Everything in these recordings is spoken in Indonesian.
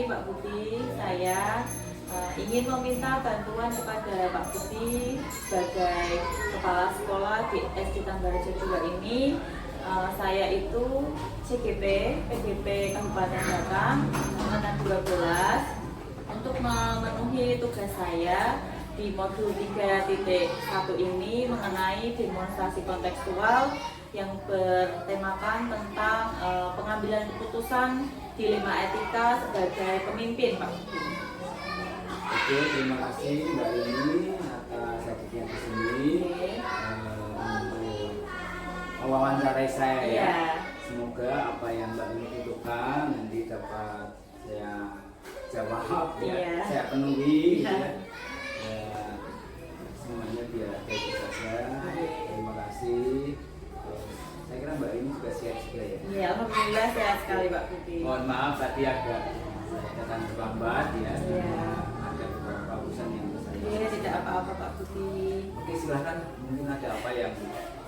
Mbak Putih. Saya ingin meminta bantuan kepada Pak Putih sebagai kepala sekolah di SD Tanggarejo 2 ini. Saya itu CGP PGP Kabupaten Batang angkatan 12 untuk memenuhi tugas saya di modul 3.1 ini mengenai demonstrasi kontekstual yang bertemakan tentang pengambilan keputusan dilema etika sebagai pemimpin, Pak. Oke, terima kasih Mbak Rini atas hadirnya di sini untuk mewawancarai saya ya. Semoga apa yang Mbak Rini butuhkan nanti dapat saya jawab ya, saya penuhi ya. Semuanya biar baik saja. Terima kasih. Saya kira Mbak Rini juga sehat juga ya. Iya, alhamdulillah sehat sekali Pak Putih. Mohon maaf tadi agak saya datang terlambat ya. Ada beberapa urusan yang saya. Iya, tidak apa-apa Pak Putih. Oke, silakan. Mungkin ada apa yang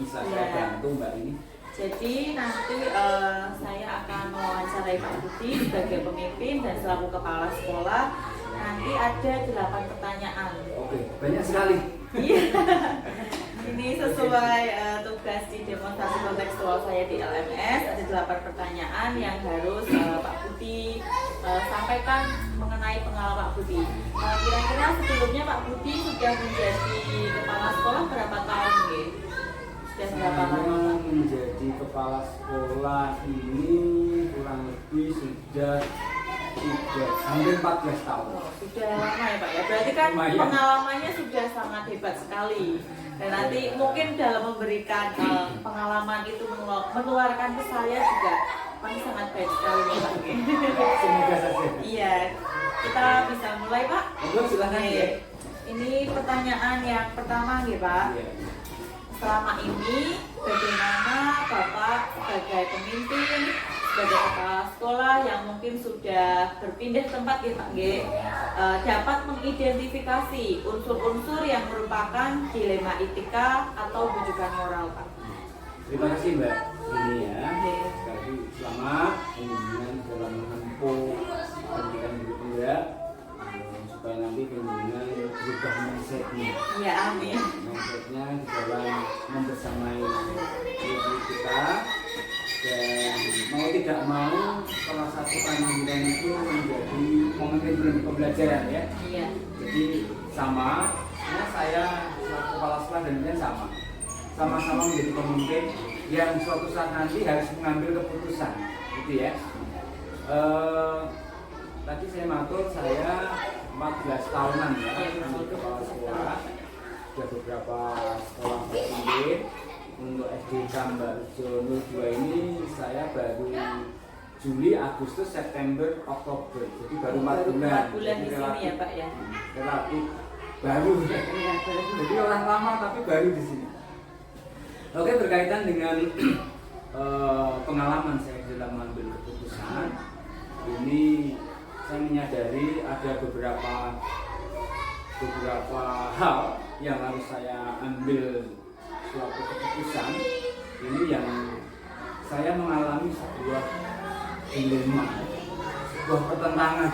bisa saya bantu Mbak Rini? Jadi nanti saya akan mewawancarai Pak Putih sebagai pemimpin dan selaku kepala sekolah. Nanti ada 8 pertanyaan. Oke, banyak sekali. Iya. Ini sesuai tugas di demonstrasi kontekstual saya di LMS. Ada 8 pertanyaan yang harus Pak Putih sampaikan mengenai pengalaman Pak Putih. Kira-kira sebelumnya Pak Putih sudah menjadi kepala sekolah berapa tahun? Sudah berapa lama? Menjadi kepala sekolah ini kurang lebih sudah hampir 14 tahun. Sudah lama ya Pak ya. Berarti kan pengalamannya sudah sangat hebat sekali. Dan nanti mungkin dalam memberikan pengalaman itu menularkan ke saya juga pasti sangat baik sekali nih Pak. Semoga saja. Iya. Kita bisa mulai Pak. Silakan ya. Ini pertanyaan yang pertama nih Pak. Selama ini bagaimana Bapak sebagai pemimpin, sebagai kepala sekolah yang mungkin sudah berpindah tempat ya Pak dapat mengidentifikasi unsur-unsur yang merupakan dilema etika atau rujukan moral Pak? Terima kasih Mbak ini ya. Sekali selamat pembimbingan dalam menempuh pendidikan juga supaya nanti pembimbingan berubah mindsetnya. Ya amin. Mindsetnya di dalam membersamai diri kita. Dan mau tidak mau salah satu panggilan itu menjadi momen pembelajaran ya. Iya. Jadi sama, ya saya selaku kepala sekolah dan kemudian sama-sama menjadi pemimpin yang suatu saat nanti harus mengambil keputusan, gitu ya. Tadi saya matur saya 14 tahunan ya menjadi kepala sekolah. Sudah beberapa sekolah berpimpin. Untuk SD Tanggarejo 2 ini saya baru Juli, Agustus, September, Oktober. Jadi baru 4 bulan. 4 bulan di sini ya Pak ya. Relatif baru. Jadi orang lama tapi baru di sini. Oke, berkaitan dengan pengalaman saya dalam mengambil keputusan, ini saya menyadari ada beberapa hal yang harus saya ambil suatu keputusan ini yang saya mengalami sebuah dilema, sebuah pertentangan,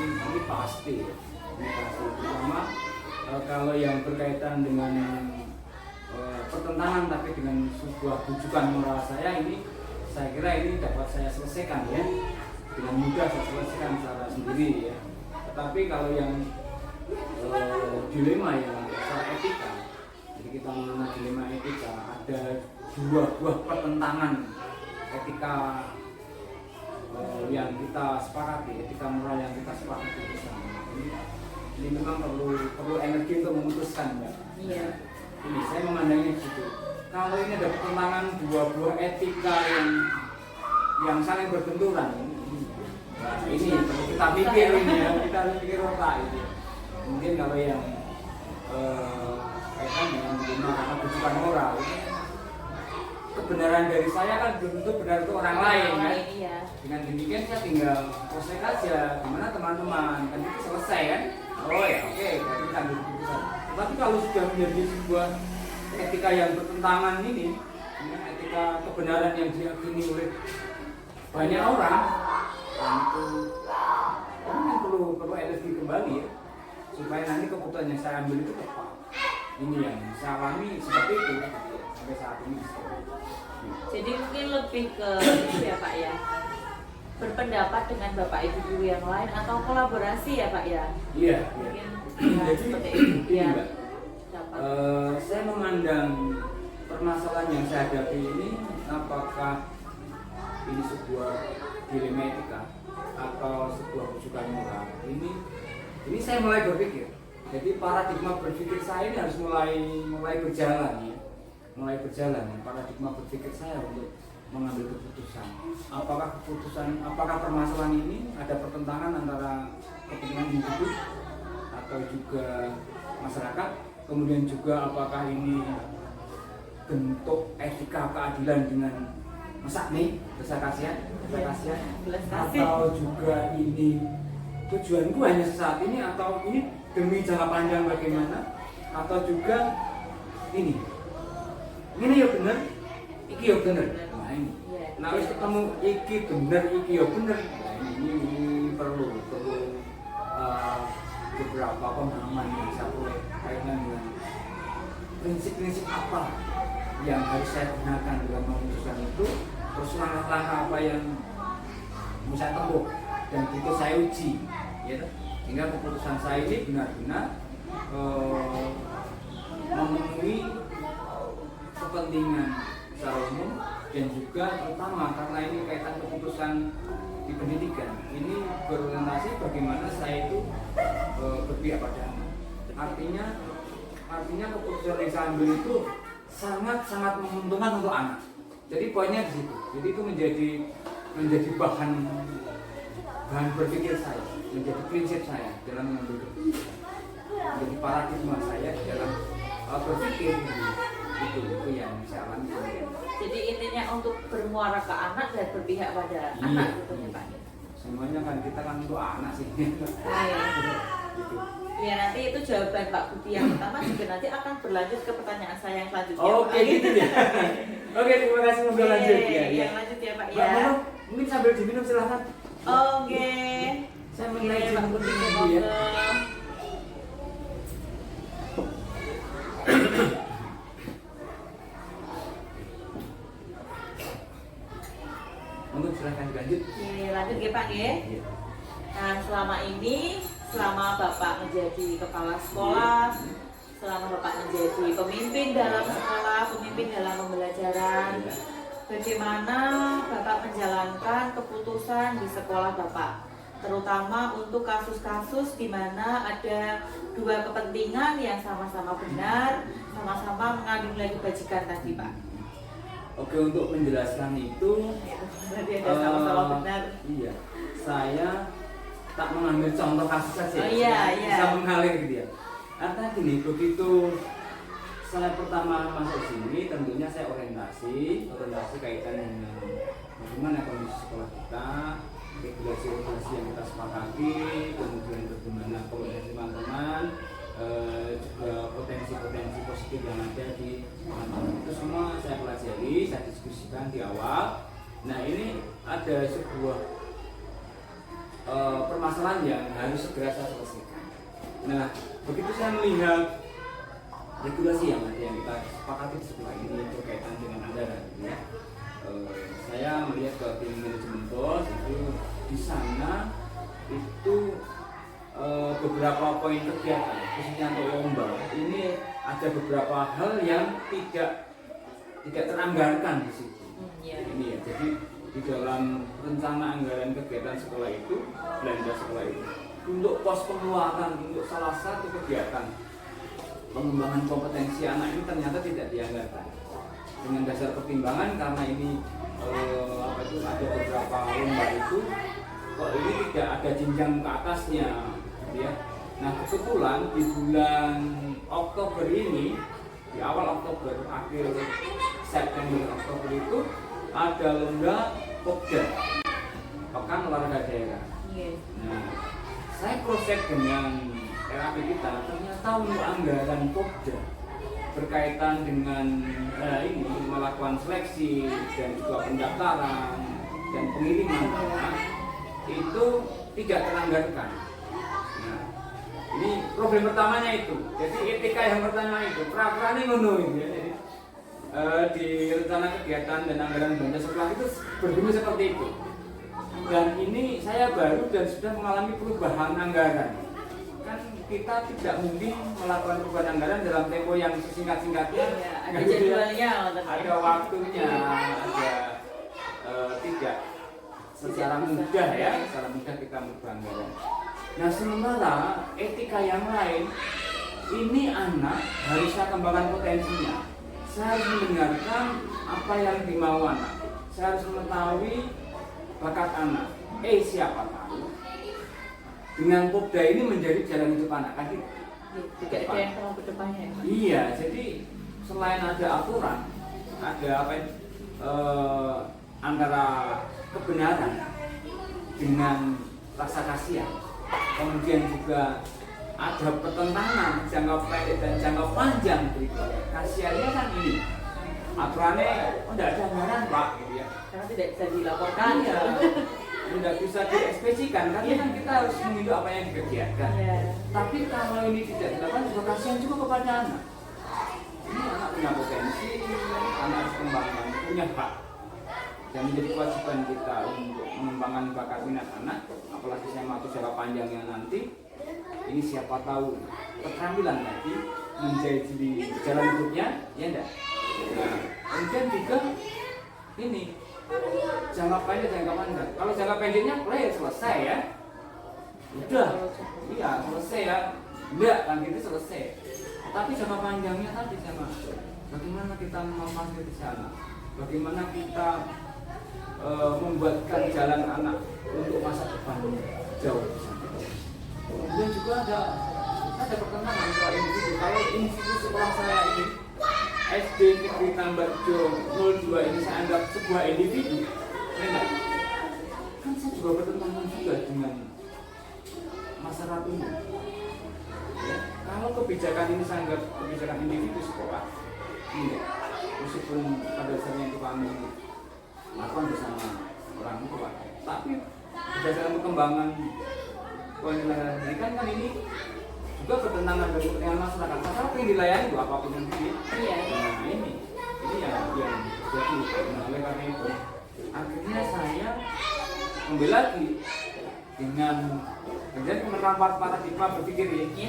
ini pasti, terutama kalau yang berkaitan dengan pertentangan tapi dengan sebuah rujukan moral saya ini, saya kira ini dapat saya selesaikan ya, dengan mudah saya selesaikan secara sendiri ya. Tetapi kalau yang dilema yang secara etika, jadi kita mengenal dilema etika, ada dua buah pertentangan etika yang kita sepakati, etika moral yang kita sepakati bersama. Ini memang perlu energi untuk memutuskan, Mbak. Iya. Ini saya memandangnya gitu. Kalau ini ada pertentangan dua buah etika yang saling berbenturan, ini perlu kita pikir ini ya, kita harus pikir otak itu. Mungkin kalau yang kaitan dengan karena tujuan moral, kebenaran dari saya kan belum tentu benar untuk orang lain kan. Iya. Dengan demikian saya tinggal proses aja, gimana teman-teman, kan itu selesai kan? Oh ya oke, berarti kita ambil keputusan. Tapi kalau sudah menjadi sebuah etika yang bertentangan ini etika kebenaran yang diyakini oleh banyak orang, dan itu yang perlu energi kembali ya, supaya nanti keputusan yang saya ambil itu tepat. Ini yang saya alami seperti itu sampai saat ini. Jadi mungkin lebih ke itu ya Pak ya, berpendapat dengan Bapak Ibu guru yang lain atau kolaborasi ya Pak ya? Iya. Mungkin Jadi seperti itu ya. Mbak, Dapat. saya memandang permasalahan yang saya hadapi ini, apakah ini sebuah dilema etika atau sebuah rujukan moral, ini saya mulai berpikir. Jadi paradigma berpikir saya ini harus mulai berjalan ya, paradigma berpikir saya untuk mengambil keputusan. Apakah permasalahan ini ada pertentangan antara kepentingan individu atau juga masyarakat, kemudian juga apakah ini bentuk etika keadilan dengan mesakni, rasa kasihan, atau juga ini tujuanku hanya sesaat ini, atau ini demi jangka panjang bagaimana, atau juga ini ya bener, iki ya bener. Nah ini, nah wis ketemu iki bener, iki ya bener. Nah ini perlu beberapa pemahaman yang saya perlu kaitan dengan prinsip-prinsip apa yang harus saya gunakan dalam memutuskan itu, terus langkah-langkah apa yang mau saya tempuh dan itu saya uji, ya, sehingga keputusan saya ini benar-benar memenuhi kepentingan secara umum dan juga terutama karena ini kaitan keputusan di pendidikan ini berorientasi bagaimana saya itu berpihak pada anak. Artinya keputusan yang saya ambil itu sangat menguntungkan untuk anak. Jadi poinnya di situ. Jadi itu menjadi bahan berpikir saya, menjadi prinsip saya dalam mengambil keputusan, menjadi paradigma saya dalam berpikir. Itu yang saya alami. Jadi intinya untuk bermuara ke anak dan berpihak pada anak gitu ya Pak. Semuanya kan kita kan untuk anak sih. Gitu. Ya nanti itu jawaban Pak Budi yang pertama juga nanti akan berlanjut ke pertanyaan saya yang selanjutnya. Oke gitu ya. Oke, terima kasih, ngobrol lanjut ya. Yang lanjut ya Pak Mbak, ya. mungkin sambil diminum silahkan. Oke. Saya Oke, menaiki Pak Budi dulu ngobrol. ya. Untuk silahkan dilanjut. Oke, lanjut ya Pak ya. Nah, selama Bapak menjadi kepala sekolah, selama Bapak menjadi pemimpin dalam sekolah, pemimpin dalam pembelajaran, bagaimana Bapak menjalankan keputusan di sekolah Bapak, terutama untuk kasus-kasus di mana ada dua kepentingan yang sama-sama benar, sama-sama mengandung nilai kebajikan tadi Pak. Oke, untuk menjelaskan itu, Berarti ada sama-sama benar. Iya, saya tak mengambil contoh kasus saja. Oh, iya. Bisa mengalir gitu ya. Artinya gini, begitu saya pertama masuk sini, tentunya saya orientasi kaitan dengan bagaimana kondisi sekolah kita, regulasi yang kita sepakati, kemudian bagaimana komunikasi teman-teman, juga potensi-potensi positif yang ada di teman-teman. Itu semua saya pelajari, saya diskusikan di awal. Nah ini ada sebuah permasalahan yang harus segera saya selesaikan. Nah begitu saya melihat regulasi yang ada yang kita sepakati di sekolah ini berkaitan dengan anggaran, ya, saya melihat ke tim manajemen BOS itu di sana itu beberapa poin kegiatan khususnya untuk lomba ini ada beberapa hal yang tidak teranggarkan di situ. Ini ya, jadi di dalam rencana anggaran kegiatan sekolah itu, belanja sekolah itu, untuk pos pengeluaran untuk salah satu kegiatan pengembangan kompetensi anak ini ternyata tidak dianggarkan. Dengan dasar pertimbangan karena ini ada beberapa lomba itu kok ini tidak ada jenjang ke atasnya, gitu ya. Nah kebetulan di bulan Oktober ini, di awal Oktober, akhir September Oktober itu ada lomba Popda, Pekan Olahraga Daerah. Nah, saya cross check dengan RAP kita, ternyata untuk anggaran Popda berkaitan dengan ini melakukan seleksi dan juga pendaftaran dan pengiriman itu tidak teranggarkan. Nah, ini problem pertamanya itu. Jadi etika yang pertama itu, pra-pra ini ngono gitu ya. Jadi, di rencana kegiatan dan anggaran belanja sekolah itu berbunyi seperti itu. Dan ini saya baru dan sudah mengalami perubahan anggaran. Kan kita tidak mungkin melakukan perubahan anggaran dalam tempo yang sesingkat-singkatnya. Ya, ada jadwalnya, ada waktunya, ada tidak secara mudah ya, secara mudah kita merubah anggaran. Nah sementara etika yang lain, ini anak harus saya kembangkan potensinya. Saya harus mendengarkan apa yang dimau anak. Saya harus mengetahui bakat anak. Siapa tahu dengan Popda ini menjadi jalan hidup anak kan gitu. Tidak ada yang mau ke depannya. Iya, jadi selain ada aturan, ada apa ya, antara kebenaran dengan rasa kasihan, kemudian juga ada pertentangan jangka pendek dan jangka panjang berikutnya. Kasihannya kan ini aturannya tidak ada anggaran Pak gitu ya, Karena tidak bisa dilaporkan ya. tidak bisa diekspresikan karena kan kita harus menghidup apa yang dikerjakan. Ya. Tapi kalau ini tidak dilakukan juga kasihan juga kepada anak. Ini anak punya potensi, anak harus kembangkan, punya hak. Dan menjadi kewajiban kita untuk mengembangkan bakat minat anak, apalagi saya waktu jangka panjangnya nanti. Ini siapa tahu keterampilan tadi menjadi jalan hidupnya, ya enggak? Nah, kemudian juga ini jangka pendek, jangka panjang. Kalau jangka pendeknya selesai ya, udah, iya selesai ya, enggak kan gitu selesai. Tapi jangka panjangnya tadi sama, bagaimana kita memfasilitasi anak, bagaimana kita membuatkan jalan anak untuk masa depannya jauh. Kemudian juga ada pertentangan soal individu. Kalau individu sekolah saya ini SD Negeri Tambarjo 02 ini saya anggap sebuah individu, ya enggak? Kan saya juga bertentangan juga dengan masyarakat umum. Ya, kalau kebijakan ini saya anggap kebijakan individu sekolah, enggak. Meskipun pada dasarnya itu kami melakukan bersama orang tua, tapi berdasarkan perkembangan penyelenggaraan pendidikan kan ini juga bertentangan dengan kepentingan masyarakat. Masyarakat yang dilayani itu apapun yang dipilih. Iya. Nah ini yang jadi. Nah, oleh karena itu akhirnya saya kembali lagi dengan kemudian menerapkan paradigma berpikir ini.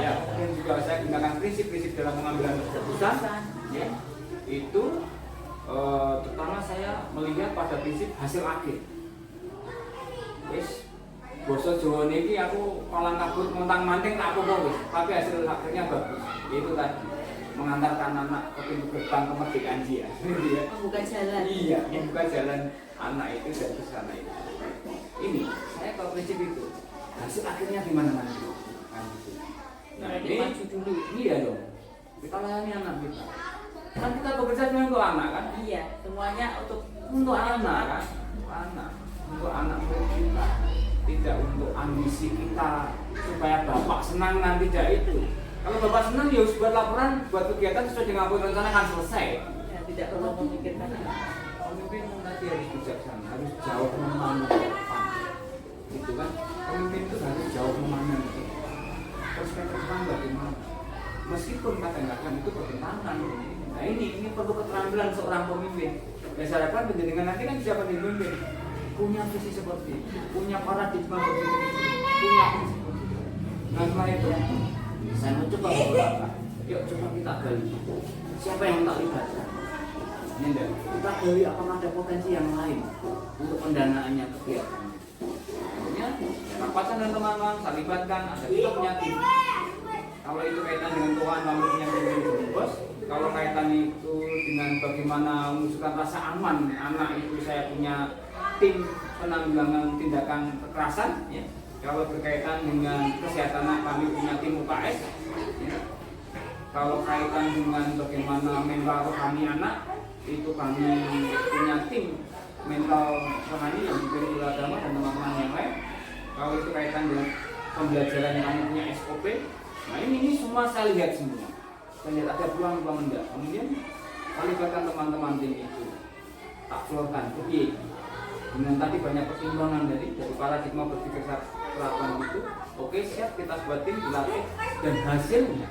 Ya, dan juga saya gunakan prinsip-prinsip dalam pengambilan keputusan. Ya, itu terutama saya melihat pada prinsip hasil akhir. Wis basa Jawa niki aku palang kabut montang manting tak apa-apa wis, tapi hasil akhirnya bagus. Itu tadi mengantarkan anak ke pintu gerbang kemerdekaan dia. Gitu ya. Membuka jalan. Iya, membuka jalan anak itu dan ke sana itu. Ini saya kalau prinsip itu. Hasil akhirnya di mana nanti? Kan gitu. Nah, ini maju dulu. Iya dong. Kita layani anak kita. Kan kita bekerja cuma untuk anak kan? Iya, semuanya untuk Anak kan? Untuk anak kita. Tidak untuk ambisi kita supaya bapak senang nanti tidak itu. Kalau bapak senang ya harus buat laporan, buat kegiatan sesuai dengan apa yang rencana kan selesai. ya, tidak perlu memikirkan itu. Pemimpin nanti harus bijaksana, harus jauh memandang ke depan. Gitu kan? Pemimpin itu harus jauh memandang ke depan. Terus ke depan bagaimana? Meskipun kadang-kadang itu bertentangan. Nah ini perlu keterampilan seorang pemimpin. Ya saya harapkan penjenengan nanti kan bisa pemimpin. Punya visi seperti itu, punya paradigma berpikir, punya prinsip berpikir. Nah setelah itu, saya mau coba beberapa. Yuk coba kita gali. Siapa yang tak libatkan? Ini enggak. Kita gali apakah ada potensi yang lain untuk pendanaannya kegiatan. Kemudian rapatan dan teman-teman saya libatkan. Ada kita punya tim. Kalau itu kaitan dengan keuangan, kami punya tim bos. Kalau kaitan itu dengan bagaimana menunjukkan rasa aman anak itu, saya punya tim penanggulangan tindakan kekerasan. Ya. Kalau berkaitan dengan kesehatan anak, kami punya tim UKS. Ya. Kalau kaitan dengan bagaimana mental rohani anak, itu kami punya tim mental rohani yang diberi oleh agama dan teman-teman yang lain. Kalau itu kaitan dengan pembelajaran, kami punya SOP. Nah ini semua saya lihat semua. Saya lihat ada peluang-peluang enggak. Kemudian saya libatkan teman-teman tim itu. Tak florkan, oke. dengan tadi banyak pertimbangan dari paradigma berpikir keraton itu, oke siap kita buatin, dilatih, dan hasilnya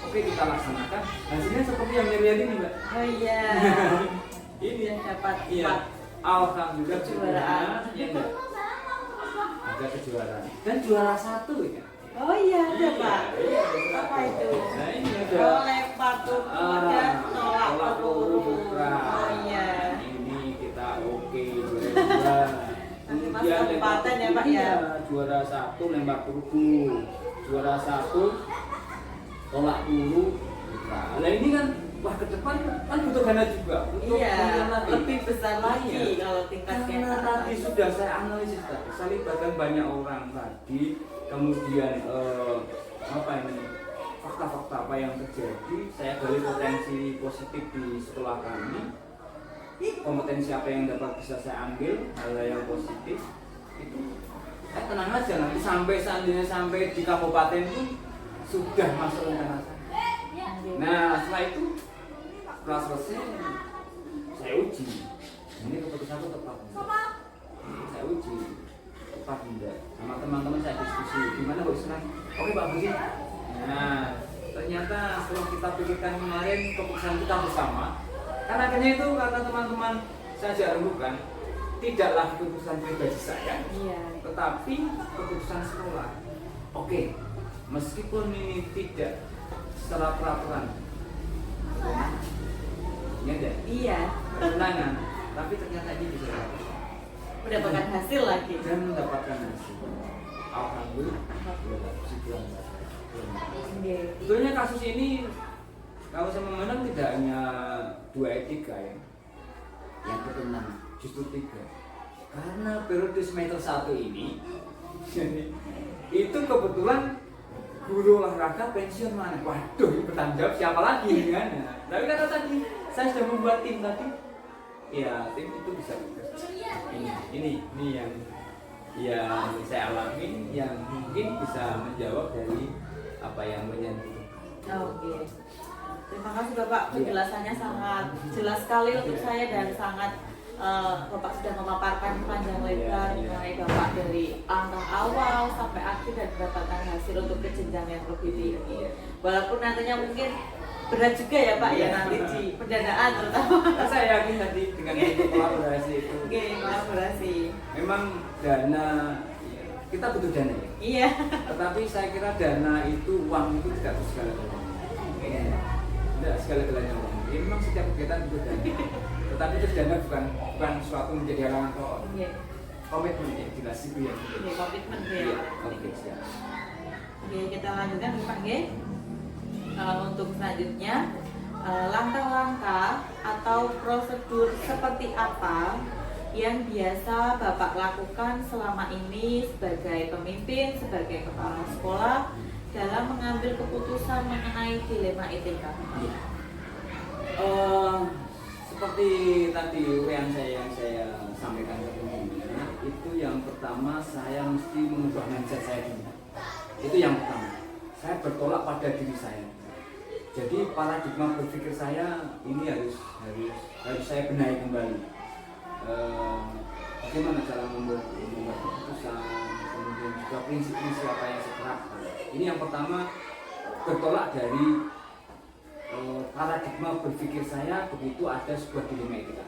oke kita laksanakan. Hasilnya seperti yang dilihat ini Mbak. Oh iya. Ini Yang dapat iya, alhamdulillah kejuaraan. Iya enggak? Ada kejuaraan dan juara 1 ya. Oh iya ada Pak. Iya, Apa itu? Nah ini ada Oh lempar tubuh dan tolak peluru. Oh iya. Ini kita oke juara. Nanti Mas kabupaten ya Pak ya. Juara 1 lempar peluru, juara 1 tolak peluru. Nah ini kan wah ke depan kan butuh dana juga. Iya. Lebih besar lagi Iya. kalau tingkatnya. Karena tadi sudah saya analisis tadi, saya libatkan banyak orang tadi, kemudian apa ini fakta-fakta apa yang terjadi, saya gali potensi positif di sekolah kami, kompetensi apa yang dapat bisa saya ambil, hal yang positif itu, saya tenang aja nanti sampai seandainya sampai di kabupaten pun sudah masuk rencana saya. Nah setelah itu setelah selesai saya uji ini keputusanku tepat enggak? Saya uji tepat enggak sama teman-teman, saya diskusi gimana kok Islam, oke Pak Budi. Nah ternyata setelah kita pikirkan kemarin keputusan kita bersama, karena akhirnya itu karena teman-teman saya ajak rembukan tidaklah keputusan pribadi saya, Iya. tetapi keputusan sekolah. Oke, meskipun ini tidak secara peraturan ini ada Iya. kewenangan, tapi ternyata ini bisa Mendapatkan hasil lagi. dan mendapatkan hasil. Alhamdulillah. Iya. Sebetulnya kasus ini kalau saya memandang tidak hanya 2 etika ya yang bertenang, justru 3. Karena periode semester 1 ini itu kebetulan guru olahraga pensiun mana? Waduh, ini bertanggung jawab siapa lagi kan? Tapi kata tadi saya sudah membuat tim tadi. Ya, tim itu bisa ini yang saya alami yang mungkin bisa menjawab dari apa yang menjadi. Oke. Terima kasih Bapak, penjelasannya sangat jelas sekali untuk saya dan sangat Bapak sudah memaparkan panjang lebar mengenai Bapak dari langkah awal sampai akhir dan mendapatkan hasil untuk kejenjang yang lebih tinggi. Walaupun nantinya mungkin berat juga ya Pak ya nanti di pendanaan terutama. Saya yakin tadi dengan kolaborasi itu. Oke, kolaborasi. Memang dana kita butuh dana ya. Iya. Tetapi saya kira dana itu uang itu tidak segala-galanya. Tidak segala-galanya uang. Ya, memang setiap kegiatan butuh dana. Tetapi itu dana bukan suatu menjadi halangan kok. Iya. Komitmen ya jelas itu ya. Oke, komitmen ya. Iya, oke siap. Oke, kita lanjutkan Bapak nggih. Untuk selanjutnya langkah-langkah atau prosedur seperti apa yang biasa Bapak lakukan selama ini sebagai pemimpin, sebagai kepala sekolah dalam mengambil keputusan mengenai dilema etika? Seperti tadi yang saya sampaikan sebelumnya, itu yang pertama saya mesti mengubah mindset saya dulu. Itu yang pertama. Saya bertolak pada diri saya. Jadi paradigma berpikir saya ini harus saya benahi kembali. Bagaimana cara membuat keputusan, kemudian juga prinsip-prinsip apa yang saya terapkan. Ini yang pertama, bertolak dari paradigma berpikir saya begitu ada sebuah dilema etika.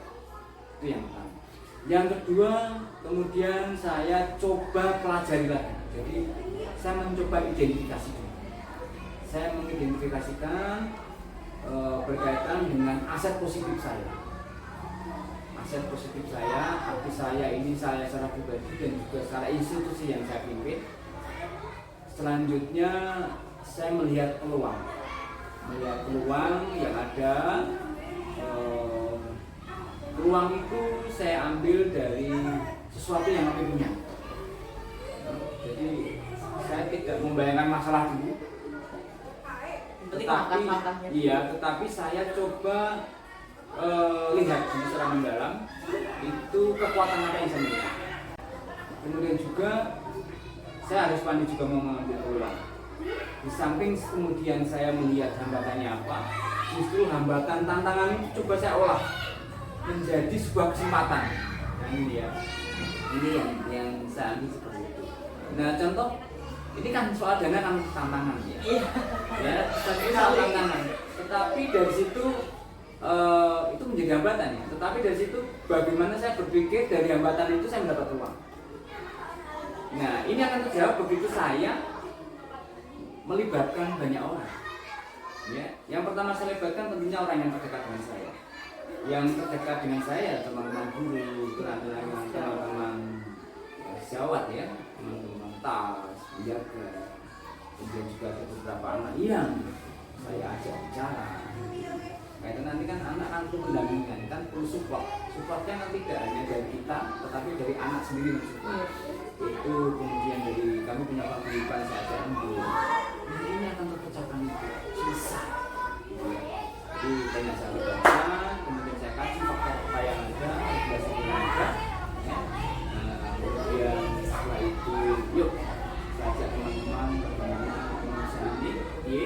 Itu yang pertama. Yang kedua, kemudian saya coba pelajari lagi. Jadi saya mencoba identifikasi dulu. Saya mengidentifikasikan berkaitan dengan aset positif saya. Aset positif saya, arti saya ini saya secara pribadi dan juga secara institusi yang saya pimpin. Selanjutnya saya melihat peluang yang ada. Peluang itu saya ambil dari sesuatu yang kami punya. Jadi saya tidak membayangkan masalah dulu. Tetapi saya coba lihat secara mendalam itu kekuatan apa yang saya miliki. Kemudian juga saya harus pandai juga mau mengambil peluang. Di samping kemudian saya melihat hambatannya apa, justru hambatan tantangan itu coba saya olah menjadi sebuah kesempatan. Nah ini ya, ini yang saya ambil seperti itu. Nah contoh, ini kan soal dana kan tantangan ya. Ya, tapi soal tantangan. Tetapi dari situ itu menjadi hambatan ya. Tetapi dari situ bagaimana saya berpikir dari hambatan itu saya mendapat uang. Nah ini akan terjawab begitu saya melibatkan banyak orang. Ya, yang pertama saya libatkan tentunya orang yang terdekat dengan saya. Yang terdekat dengan saya teman-teman guru, teman-teman sejawat ya, teman-teman tas, penjaga, kemudian juga ada beberapa anak yang saya ajak bicara. Karena nanti kan anak kan perlu pendampingan, kan perlu support. Supportnya nanti tidak hanya dari kita, tetapi dari anak sendiri support. Itu kemudian dari kami punya paguyuban saya ajak untuk ini akan terpecahkan itu susah. Jadi banyak saya baca, kemudian saya kasih fakta apa yang ada, regulasi yang ada. Ya. Kemudian setelah itu, yuk saya ajak teman-teman bagaimana pengusaha ini,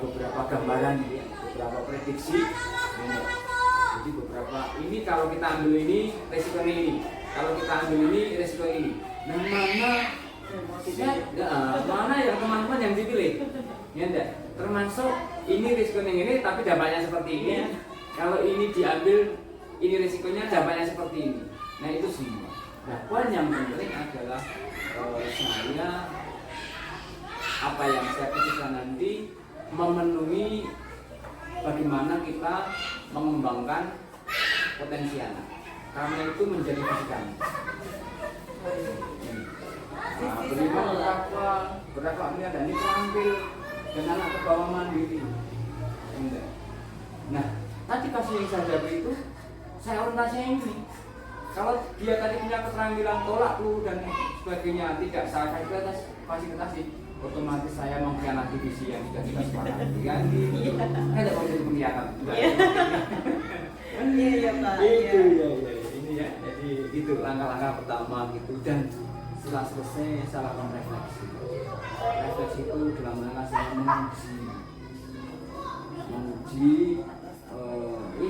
beberapa gambaran, ya, beberapa prediksi. Ya. Jadi beberapa ini kalau kita ambil ini resikonya ini, kalau kita ambil ini resiko ini. Nah mana yang teman-teman yang dipilih? Ya enggak. Termasuk ini risikonya ini tapi dampaknya seperti ini. Kalau ini diambil ini risikonya dampaknya seperti ini. Nah itu semua. Nah poin yang penting adalah saya apa yang saya putuskan nanti memenuhi bagaimana kita mengembangkan potensi anak. Karena itu menjadi visi kami. Berapa melihat ini terampil dan anak ke bawah mandiri. Nah, tadi kasus yang saya jawab itu saya orientasinya ini. Kalau dia tadi punya keterampilan tolak lu dan sebagainya tidak saya fasilitasi, otomatis saya mengkhianati visi yang sudah kita sepakati kan? Ada mau jadi pengkhianat. Iya Pak. Itu ya. Ini ya. Jadi itu langkah-langkah pertama gitu dan setelah selesai saya lakukan refleksi. Refleksi itu dalam rangka saya menguji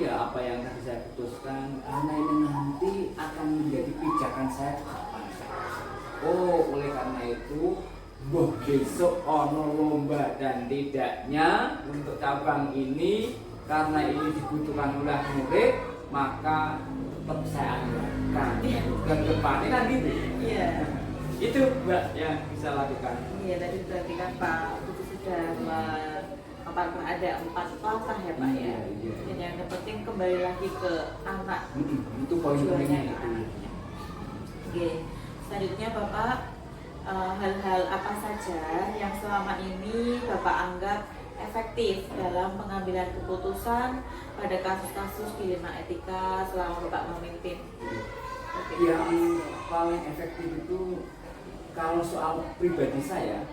apa yang tadi saya putuskan karena ini nanti akan menjadi pijakan saya ke depan. Oh, oleh karena itu besok ono lomba dan tidaknya untuk cabang ini karena ini dibutuhkan oleh murid maka tetap saya anggarkan ke depannya kan gitu. Iya. Itu Mbak yang bisa lakukan. Iya tadi berarti kan Pak Putu sudah memaparkan ada 4 langkah ya Pak ya. Iya. Dan yang penting kembali lagi ke anak. Itu poin pentingnya itu. Oke. Selanjutnya Bapak hal-hal apa saja yang selama ini Bapak anggap efektif dalam pengambilan keputusan pada kasus-kasus dilema etika selama Bapak memimpin? Yang paling efektif itu kalau soal pribadi saya,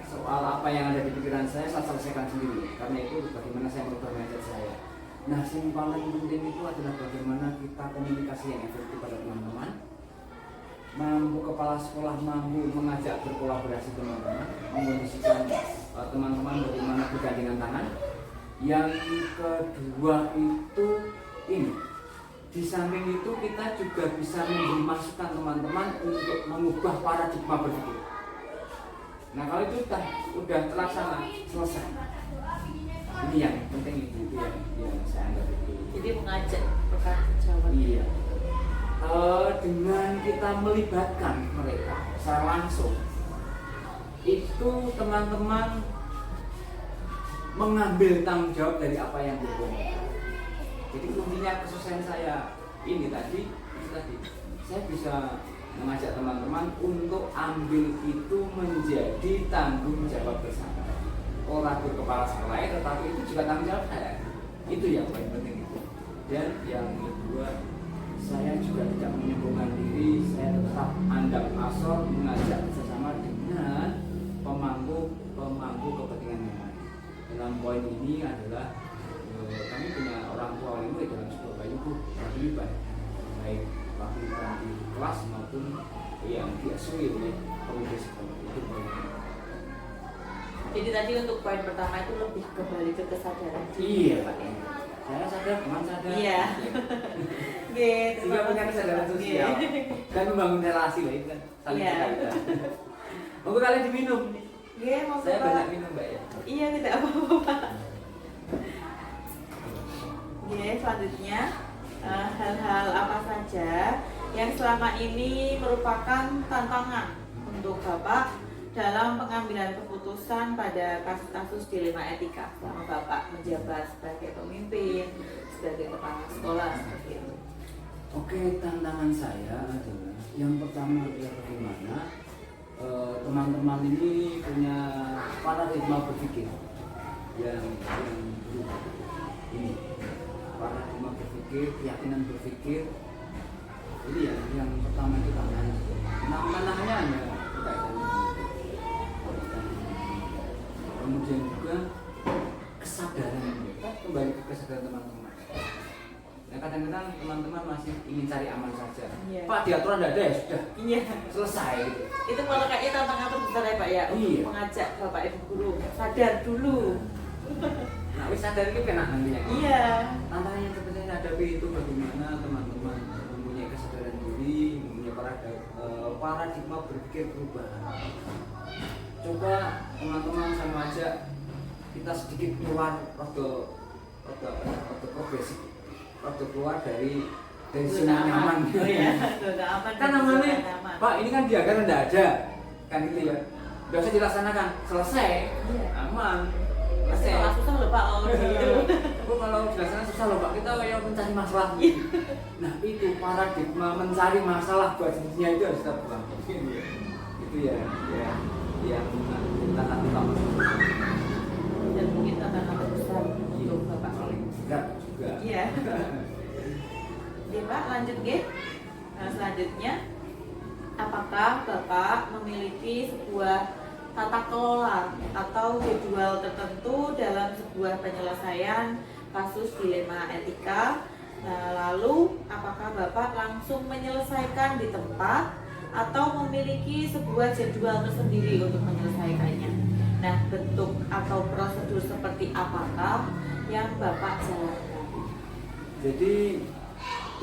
soal apa yang ada di pikiran saya selesaikan sendiri. Karena itu bagaimana saya merubah mindset saya. Nah, yang paling penting itu adalah bagaimana kita komunikasi yang efektif pada teman-teman. Mampu kepala sekolah mampu mengajak berkolaborasi teman-teman, mengondisikan teman-teman bagaimana bergandengan tangan. Yang kedua itu ini. Di samping itu kita juga bisa memberi masukan teman-teman untuk mengubah paradigma berpikir. Nah kalau itu udah terlaksana selesai. Ini yang penting itu yang saya anggap itu. Jadi mengajak bertanggung jawab. Iya. Dengan kita melibatkan mereka secara langsung, itu teman-teman mengambil tanggung jawab dari apa yang dilakukan. Jadi kuncinya kesuksesan saya ini tadi, saya bisa mengajak teman-teman untuk ambil itu menjadi tanggung jawab bersama. Orang berkepala sekolah tetapi itu juga tanggung jawab saya. Itu yang paling penting itu. Dan yang kedua, saya juga tidak menyombongkan diri, saya tetap andap asor mengajak bersama dengan pemangku kepentingan yang lain. Dalam poin ini adalah kami punya orang tua wali murid dalam sekolah Bayu paguyuban, baik paguyuban di kelas maupun yang diasuhi oleh pemimpin sekolah itu poin. Jadi tadi untuk poin pertama itu lebih kembali ke kesadaran. Iya Pak. Saya sadar, teman sadar. Iya. Gitu. Sehingga punya kesadaran sosial dan membangun relasi lah itu kan saling Iya. berkaitan. Mau kalian diminum? Nggih, mau Saya Bapak. banyak minum mbak ya. Iya, tidak apa-apa, Pak. Oke, selanjutnya hal-hal apa saja yang selama ini merupakan tantangan untuk Bapak dalam pengambilan keputusan pada kasus-kasus dilema etika selama Bapak menjabat sebagai pemimpin, sebagai kepala sekolah seperti itu. Oke, tantangan saya adalah yang pertama adalah bagaimana teman-teman ini punya paradigma berpikir yang berubah. Ini paradigma berpikir, keyakinan berpikir. Ini ya yang pertama itu tantangannya. Tantangannya hanya berkaitan dengan kemudian juga kesadaran, kembali ke kesadaran teman-teman. Nah, kadang-kadang teman-teman masih ingin cari aman saja. Iya. Pak, di aturan tidak ada ya sudah Iya, selesai gitu. itu malah kayaknya tantangan terbesar ya Pak ya, untuk Iya. mengajak Bapak Ibu guru sadar dulu. Nah, wis sadar itu kena nantinya. Iya. Tantangan yang sebenarnya hadapi itu bagaimana teman-teman mempunyai kesadaran diri, mempunyai paradigma berpikir perubahan. Coba teman-teman sama aja kita sedikit keluar waktu progresif, waktu keluar dari zona nyaman. Oh iya, zona aman. Kan namanya, Pak ini kan diagram tidak ada, kan gitu ya. Gak usah dilaksanakan, selesai, Iya. aman. Pasti kalau susah loh Pak, oh gitu. Kok kalau dilaksanakan susah loh Pak, kita kayak mencari masalah. Nah itu paradigma mencari masalah buat dirinya itu harus kita buang. Itu ya tantangan utama. Dan mungkin tantangan terbesar untuk Bapak. Paling berat juga. Iya. Oke Pak, lanjut G. Nah, selanjutnya, apakah Bapak memiliki sebuah tata kelola atau jadwal tertentu dalam sebuah penyelesaian kasus dilema etika? Nah, lalu apakah Bapak langsung menyelesaikan di tempat atau memiliki sebuah jadwal tersendiri untuk menyelesaikannya? Nah, bentuk atau prosedur seperti apakah yang Bapak jalankan? Jadi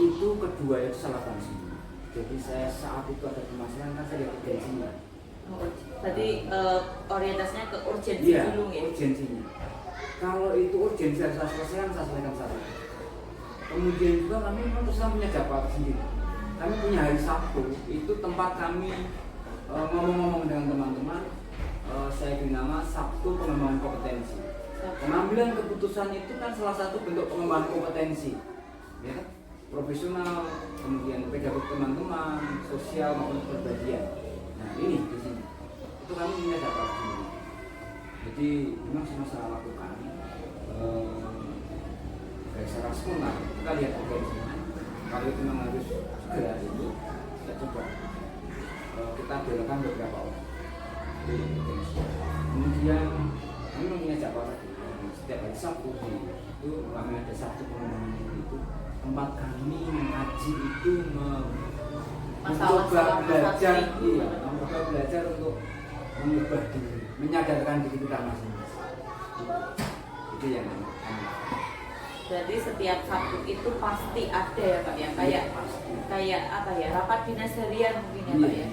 itu kedua itu salah pansi. Jadi saya saat itu ada permasalahan kan saya lihat urgensinya. Oh, berarti orientasinya ke urgensi Iya, dulu ya? urgensinya. Kalau itu urgensi harus saya selesaikan, saya selesaikan saat itu. Kemudian juga kami memang terus punya jadwal sendiri. Kami punya hari Sabtu, itu tempat kami ngomong-ngomong dengan teman-teman. Saya beri nama Sabtu Pengembangan Kompetensi. Pengambilan keputusan itu kan salah satu bentuk pengembangan kompetensi, ya kan? Profesional, kemudian pedagog teman-teman, sosial maupun kepribadian. Nah ini di sini, itu kami punya jadwal sendiri. Jadi memang semua saya lakukan. Secara sempurna kita lihat urgensinya. Kalau itu memang harus segera itu, kita coba kita belokkan beberapa orang. Kemudian kami punya jadwal tadi. Setiap hari Sabtu itu kami ada Sabtu pengembangan itu tempat kami mengaji itu mencoba belajar, mencoba belajar untuk mengubah diri, menyadarkan diri kita masing-masing. Itu yang kami. Berarti setiap Sabtu itu pasti ada ya Pak ya, kayak apa ya, rapat dinas harian mungkin ya Pak ya.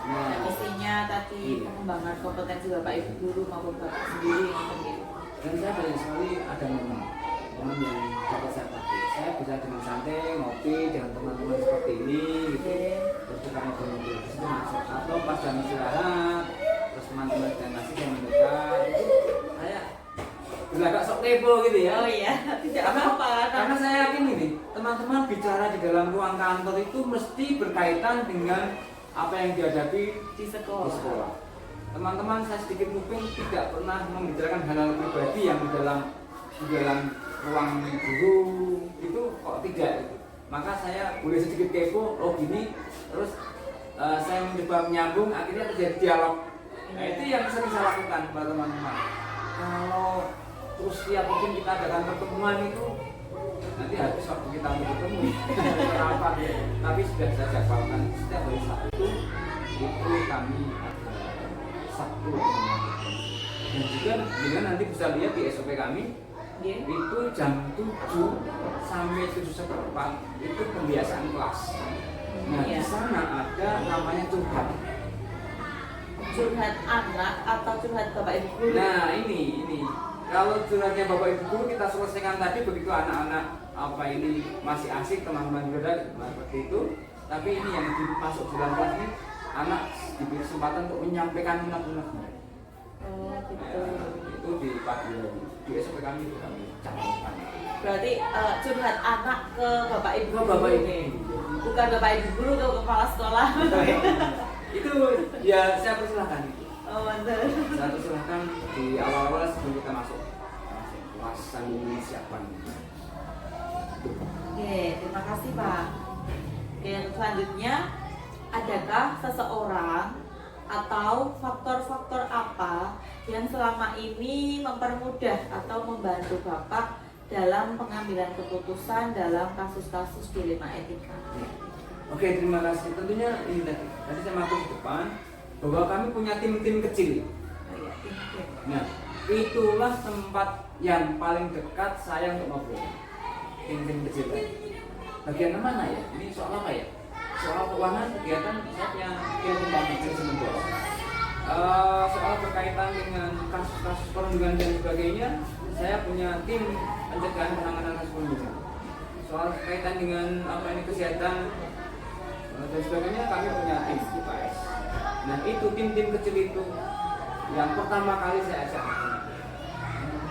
Nah, isinya tadi pengembangan kompetensi Bapak Ibu guru maupun Bapak sendiri mungkin. Dan saya banyak sekali ada momen yang dapat saya pakai. Saya bisa dengan santai ngopi dengan teman-teman seperti ini gitu. Terus kita ngobrol di situ masuk. Atau pas jam istirahat, terus teman-teman sedang ngasih yang mendekat itu saya agak sok kepo gitu ya. Oh iya, tidak apa-apa. Karena saya yakin ini teman-teman bicara di dalam ruang kantor itu mesti berkaitan dengan apa yang dihadapi di sekolah. Teman-teman saya sedikit mungkin tidak pernah membicarakan hal-hal pribadi yang di dalam ruang guru itu kok tidak gitu. Maka saya boleh sedikit kepo, oh gini, terus saya mencoba menyambung, akhirnya terjadi dialog. Nah itu yang sering saya lakukan kepada teman-teman. Kalau terus tiap mungkin kita adakan pertemuan itu nanti habis waktu kita untuk bertemu apa gitu. Tapi sudah saya jadwalkan setiap hari Sabtu itu kami ada Sabtu dan juga dengan nanti bisa lihat di SOP kami Nggih. itu jam 7 sampai 7.15 itu pembiasaan kelas. Nah, Iya. di sana ada namanya curhat. Curhat anak atau curhat bapak ibu guru? Nah, ini. Kalau curhatnya Bapak Ibu guru kita selesaikan tadi, begitu anak-anak apa ini masih asik, teman-teman belajar seperti itu. Tapi ini yang masuk di dalam kelas ini, anak diberi kesempatan untuk menyampaikan unek-uneknya. Oh gitu. Itu di pagi di SOP kami itu kami cantumkan. Berarti curhat anak ke bapak ibu Ke Bapak guru Ibu. nih. Bukan bapak ibu guru ke kepala sekolah. Itu ya saya persilahkan itu. Oh betul. Saya persilahkan di awal-awal sebelum kita masuk kelas sambil siapkan. Oke, terima kasih Pak. Oke, selanjutnya adakah seseorang atau faktor-faktor apa yang selama ini mempermudah atau membantu Bapak dalam pengambilan keputusan dalam kasus-kasus dilema etika? Oke, terima kasih. Tentunya ini tadi saya maklum di depan bahwa kami punya tim-tim kecil. Oh iya, tim-tim. Nah, itulah tempat yang paling dekat saya untuk ngobrol. Tim-tim kecil tadi. Bagian mana ya? Ini soal apa ya? Soal keuangan, kegiatan, saya punya tim banyak kecil. Soal berkaitan dengan kasus-kasus perundungan dan sebagainya, saya punya tim pencegahan penanganan kasus perundungan. Soal kaitan dengan apa ini kesehatan dan sebagainya, kami punya tim IPS. Nah, itu tim-tim kecil itu yang pertama kali saya ajak.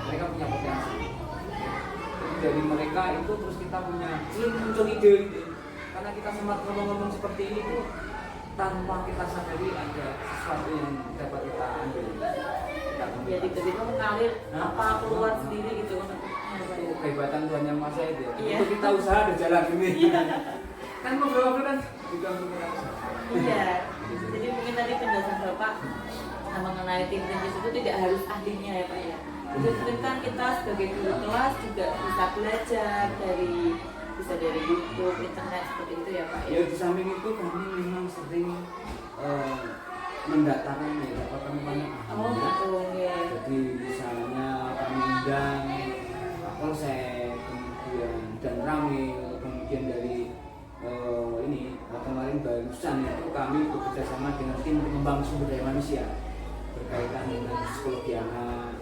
Mereka punya potensi. Jadi dari mereka itu terus kita punya muncul ide. Karena kita sempat ngomong-ngomong seperti ini tuh tanpa kita sadari ada sesuatu yang dapat kita ambil. Ya tiba-tiba mengalir apa keluar sendiri gitu untuknya Pak ya. Kehebatan Tuhan Yang Maha Esa itu ya. Iya. Untuk kita usaha ada jalan ini. Iya. Kan ngobrol-ngobrol kan juga punya. Iya. Jadi mungkin tadi penjelasan Bapak mengenai tim-tim itu tidak harus ahlinya ya Pak ya. Jadi mungkin kan kita sebagai guru kelas juga bisa belajar bisa dari YouTube, internet seperti itu ya Pak ya. Ya di samping itu kami memang sering mendatangi ya teman-teman. Oh gitu ya. Jadi misalnya kami undang Polsek, kemudian dan Ramil, kemudian dari ini kemarin barusan itu kami bekerja sama dengan tim pengembang sumber daya manusia berkaitan dengan psikologi anak.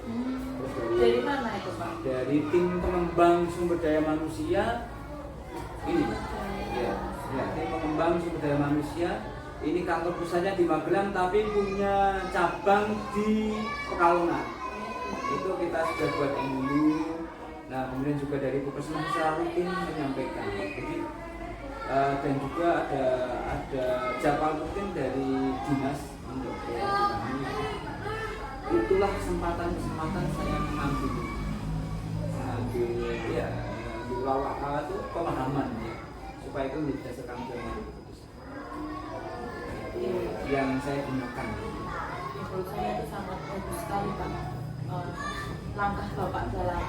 Terus Dari mana itu Pak? dari tim pengembang sumber daya manusia ini ya tim pengembang sumber daya manusia ini kantor pusatnya di Magelang tapi punya cabang di Pekalongan. Itu kita sudah buat MOU. Nah kemudian juga dari Puskesmas secara rutin menyampaikan. Jadi dan juga ada jadwal rutin dari dinas mendukung kami. Itulah kesempatan saya mengambil ya lawak itu pemahaman ya supaya itu berdasarkan keputusan yang saya gunakan. Menurut saya itu sangat bagus sekali Pak. Langkah Bapak dalam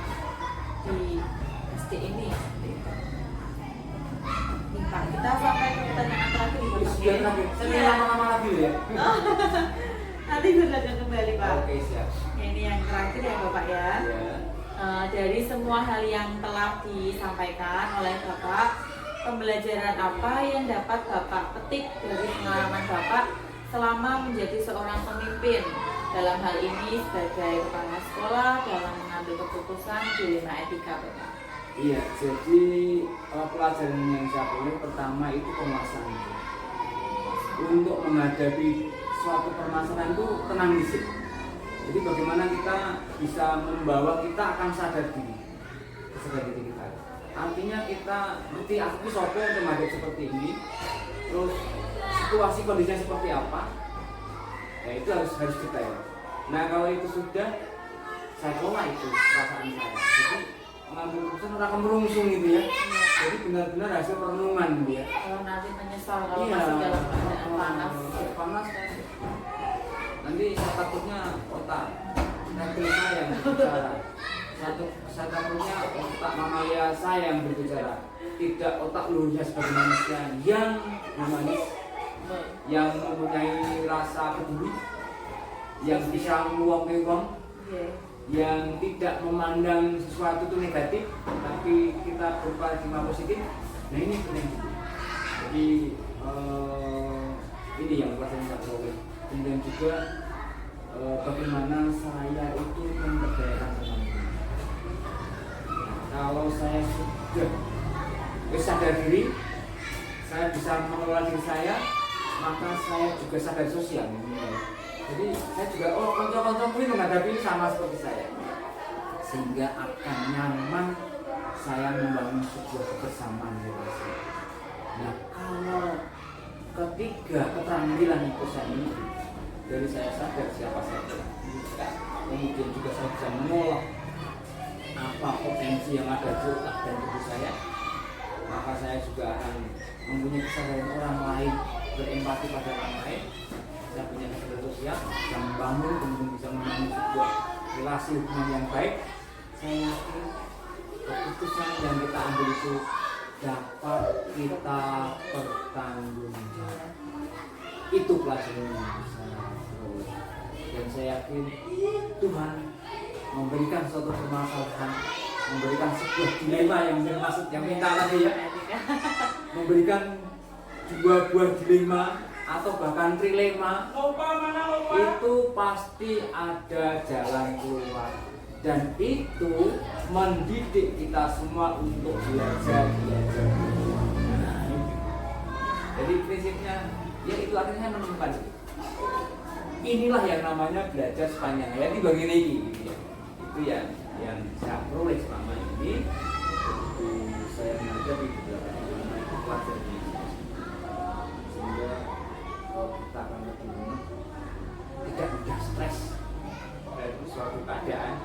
di SD ini. Nih Pak, kita sampai ke pertanyaan terakhir nih Bapak. Sudah lagi, saya Iya. lama-lama lagi ya. Nanti berlanjut kembali Pak. Oke siap. Ini yang terakhir ya Bapak ya. Ya. Dari semua hal yang telah disampaikan oleh Bapak, pembelajaran apa yang dapat Bapak petik dari pengalaman Bapak selama menjadi seorang pemimpin dalam hal ini sebagai kepala sekolah dalam mengambil keputusan dilema etika Bapak? Iya, jadi pelajaran yang saya peroleh pertama itu penguasaan. Untuk menghadapi suatu permasalahan itu tenang di situ. Jadi bagaimana kita bisa membawa kita akan sadar diri kita. Artinya kita nanti aku sopo untuk menghadapi seperti ini, terus situasi kondisinya seperti apa, ya itu harus detail. Nah kalau itu sudah, saya kelola itu perasaan saya. Jadi mengambil keputusan orang merungsung gitu ya. Jadi benar-benar hasil perenungan gitu ya. Kalau nanti menyesal kalau masih dalam keadaan panas. Panas kan. Nanti takutnya otak saya yang berbicara. Saya takutnya otak mamalia saya yang berbicara. Tidak otak luhurnya sebagai manusia yang humanis, yang mempunyai rasa peduli, yang bisa nguang-nguang. yang tidak memandang sesuatu itu negatif, tapi kita berparadigma positif. Nah ini penting. Jadi ini yang pelajaran saya peroleh. Kemudian juga bagaimana saya itu memberdayakan teman-teman. Kalau saya sudah sadar diri, saya bisa mengelola diri saya, maka saya juga sadar sosial. Jadi saya juga, konco-konco ini menghadapi ini sama seperti saya, sehingga akan nyaman saya membangun sebuah kebersamaan relasi. Nah kalau ketiga keterampilan itu saya miliki, dari saya sadar siapa saya, kemudian juga saya bisa mengolah apa potensi yang ada di otak dan tubuh saya, maka saya juga akan mempunyai kesadaran orang lain, berempati pada orang lain. Saya punya kesadaran sosial, bisa membangun, kemudian bisa membangun sebuah relasi hubungan yang baik. Saya yakin keputusan yang kita ambil itu dapat kita pertanggungjawabkan. Itu pelajaran yang bisa peroleh. Dan saya yakin Tuhan memberikan suatu permasalahan, memberikan sebuah dilema yang bermaksud yang minta tadi ya, memberikan dua buah dilema atau bahkan trilema, itu pasti ada jalan keluar, dan itu mendidik kita semua untuk belajar. Jadi prinsipnya ya itu akhirnya menemukan inilah yang namanya belajar sepanjang hayat di bagian ini gitu ya. Itu yang saya peroleh selama ini. Saya menghadapi beberapa pelajaran ini, sehingga kita akan lebih tidak mudah stres dari suatu keadaan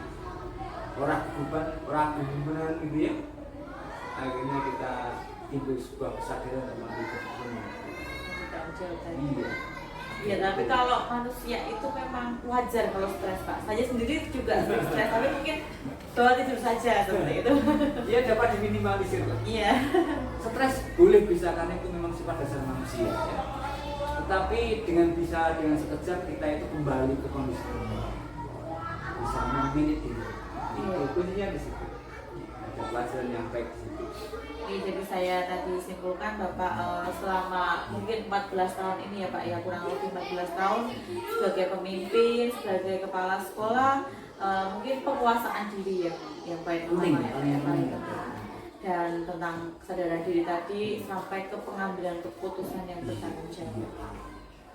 orang keguguran gitu ya. Akhirnya kita timbul sebuah kesadaran dan mengambil keputusan. Iya. Ya, tapi kalau manusia itu memang wajar kalau stres, Pak. Saya sendiri juga sering stres, tapi mungkin bawa tidur saja seperti itu. Iya, dapat diminimalisir lah. Iya. Stres boleh bisa, karena itu memang sifat dasar manusia ya. Tetapi dengan sekejap kita itu kembali ke kondisi normal, bisa memilih diri. Itu kuncinya di situ. Ada pelajaran yang baik di situ. Jadi saya tadi simpulkan Bapak selama mungkin 14 tahun ini ya Pak ya, kurang lebih 14 tahun sebagai pemimpin, sebagai kepala sekolah, mungkin penguasaan diri yang baik dan tentang kesadaran diri tadi sampai ke pengambilan keputusan yang bertanggung jawab.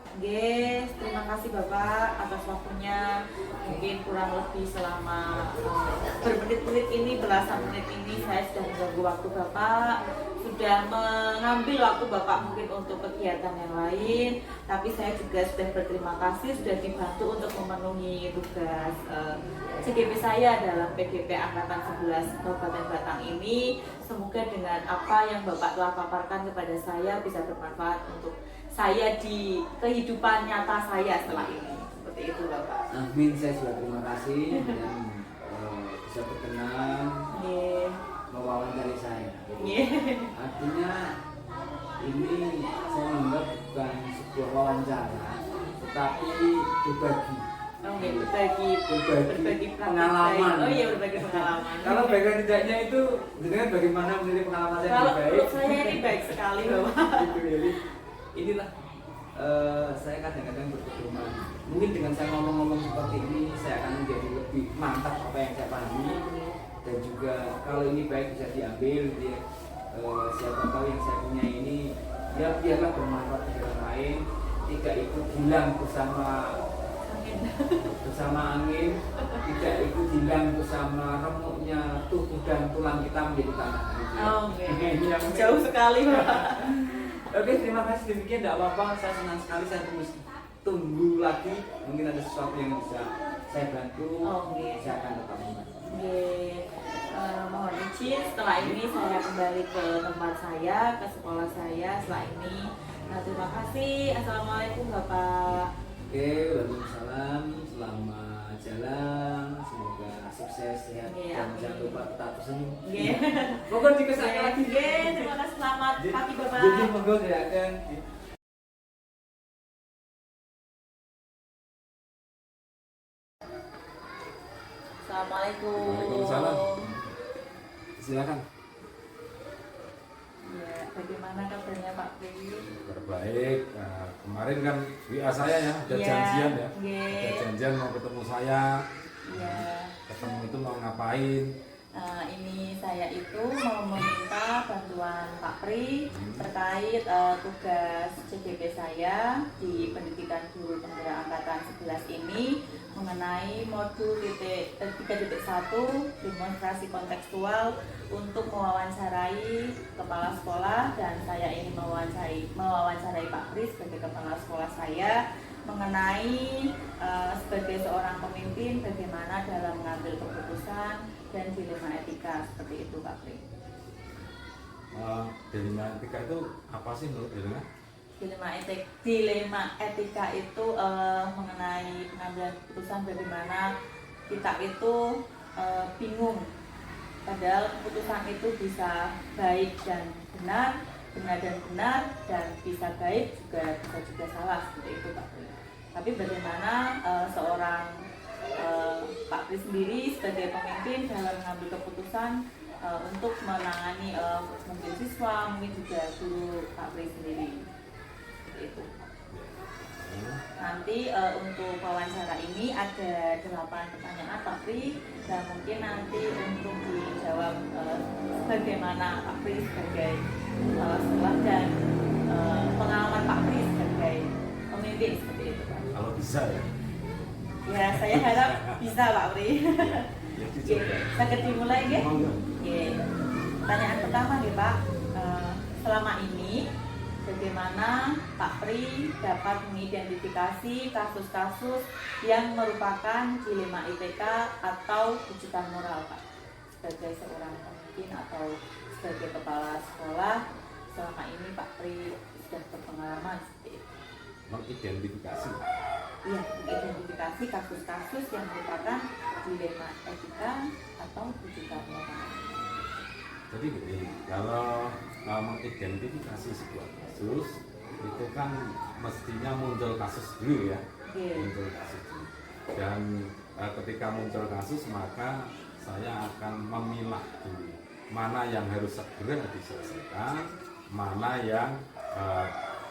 Oke, terima kasih Bapak atas waktunya. Mungkin kurang lebih selama bermenit-menit ini, belasan menit ini saya sudah mengganggu waktu Bapak, sudah mengambil waktu Bapak mungkin untuk kegiatan yang lain. Tapi saya juga sudah berterima kasih, sudah dibantu untuk memenuhi tugas CGP saya dalam PGP Angkatan 11 Kabupaten Batang ini. Semoga dengan apa yang Bapak telah paparkan kepada saya bisa bermanfaat untuk saya di kehidupan nyata saya setelah ini. Seperti itu Bapak. Amin, saya juga terima kasih dan bisa berkenan mewawancari saya. Artinya ini saya menganggap bukan sebuah wawancara, tetapi berbagi. Berbagi pengalaman. Oh iya, berbagi pengalaman. Kalau background tidaknya itu dengan bagaimana menjadi pengalaman saya kalau baik. menurut saya ini baik sekali Bapak. Jadi inilah saya kadang-kadang berpedoman. Mungkin dengan saya ngomong-ngomong seperti ini, saya akan menjadi lebih mantap apa yang saya pahami, dan juga kalau ini baik bisa diambil ya. Siapa tahu yang saya punya ini ya biarlah bermanfaat bagi orang lain, tidak ikut hilang bersama angin, tidak ikut hilang bersama remuknya tubuh dan tulang kita menjadi tanah. Jauh sekali Bapak. Oke, terima kasih, demikian tidak apa-apa, saya senang sekali, saya tunggu lagi, mungkin ada sesuatu yang bisa saya bantu. Saya akan tetap membantu. Mohon izin setelah ini saya kembali ke tempat saya, ke sekolah saya setelah ini. Terima kasih. Assalamualaikum Bapak. Oke, waalaikumsalam. Selamat jalan, semoga sukses, sehat, dan jangan lupa tetap tersenyum. Moga dikesahkan lagi. Terima kasih, selamat pagi Bapak. Jadi moga saya akan Assalamualaikum. Waalaikumsalam. Silakan. Ya, bagaimana kabarnya Pak Pri? Terbaik. Nah, kemarin kan WA saya ya, ada Iya, janjian ya. iya. Ada janjian mau ketemu saya. Iya. Ketemu itu mau ngapain? Ini saya itu mau meminta bantuan Pak Pri terkait tugas CGP saya di Pendidikan Guru Penggerak Angkatan 11 ini mengenai modul 3.1 demonstrasi kontekstual untuk mewawancarai kepala sekolah, dan saya ini mewawancarai Pak Pri sebagai kepala sekolah saya mengenai sebagai seorang pemimpin bagaimana dalam mengambil keputusan dan dilema etika, seperti itu Pak Pri. Dilema etika itu apa sih menurut Dilema? Dilema etika itu mengenai pengambilan keputusan bagaimana kita itu bingung, padahal keputusan itu bisa baik dan benar, dan bisa baik juga salah, seperti itu Pak Pri. Tapi bagaimana seorang Pak Pri sendiri sebagai pemimpin dalam mengambil keputusan untuk menangani mungkin siswa, mungkin juga guru Pak Pri sendiri, seperti itu. Nanti untuk wawancara ini ada 8 pertanyaan Pak Pri, dan mungkin nanti untuk dijawab bagaimana Pak Pri sebagai kepala sekolah dan pengalaman Pak Pri sebagai pemimpin, seperti itu Pak. Kalau bisa ya. Ya, saya harap bisa Pak Pri. Ya, dicoba. Saya dimulai ya. Monggo. Pertanyaan pertama nih Pak, selama ini bagaimana Pak Pri dapat mengidentifikasi kasus-kasus yang merupakan dilema ITK atau ujian moral Pak, sebagai seorang pemimpin atau sebagai kepala sekolah selama ini Pak Pri sudah berpengalaman seperti itu. Mengidentifikasi. Iya, mengidentifikasi kasus-kasus yang merupakan dilema etika atau ujian moral. Jadi gini, kalau mengidentifikasi sebuah kasus itu kan mestinya muncul kasus dulu ya. Muncul kasus dulu. Dan ketika muncul kasus maka saya akan memilah dulu mana yang harus segera diselesaikan, mana yang